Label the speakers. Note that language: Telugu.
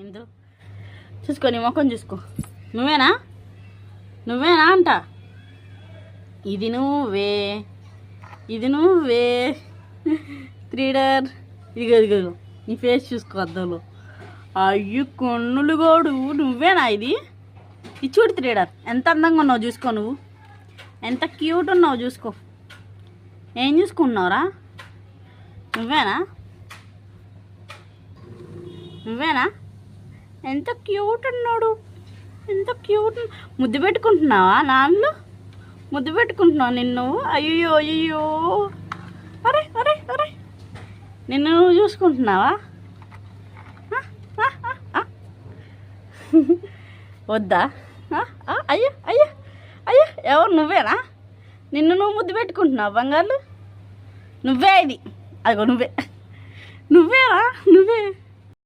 Speaker 1: ఇందు చూసుకో, నీ ముఖం చూసుకో. నువ్వేనా అంట. ఇది నువ్వే త్రీడర్. ఇదిగో నీ ఫేస్ చూసుకో అద్దంలో. అయ్యో కొన్నులు గోడు, నువ్వేనా ఇది చూడు త్రీడర్. ఎంత అందంగా ఉన్నావు చూసుకో, నువ్వు ఎంత క్యూట్ ఉన్నావు చూసుకో. ఏం చూసుకుంటున్నావురా? నువ్వేనా? ఎంత క్యూట్ ఉన్నాడు, ఎంత క్యూట్. ముద్దు పెట్టుకుంటున్నావా? నాన్నలు ముద్దు పెట్టుకుంటున్నావు నిన్ను. అయ్యో అరే నిన్ను నువ్వు చూసుకుంటున్నావా? వద్దా? అయ్యో ఎవరు? నువ్వేనా? నిన్ను నువ్వు ముద్దు పెట్టుకుంటున్నావు బంగారు. నువ్వే ఇది. అదిగో నువ్వేరా? నువ్వే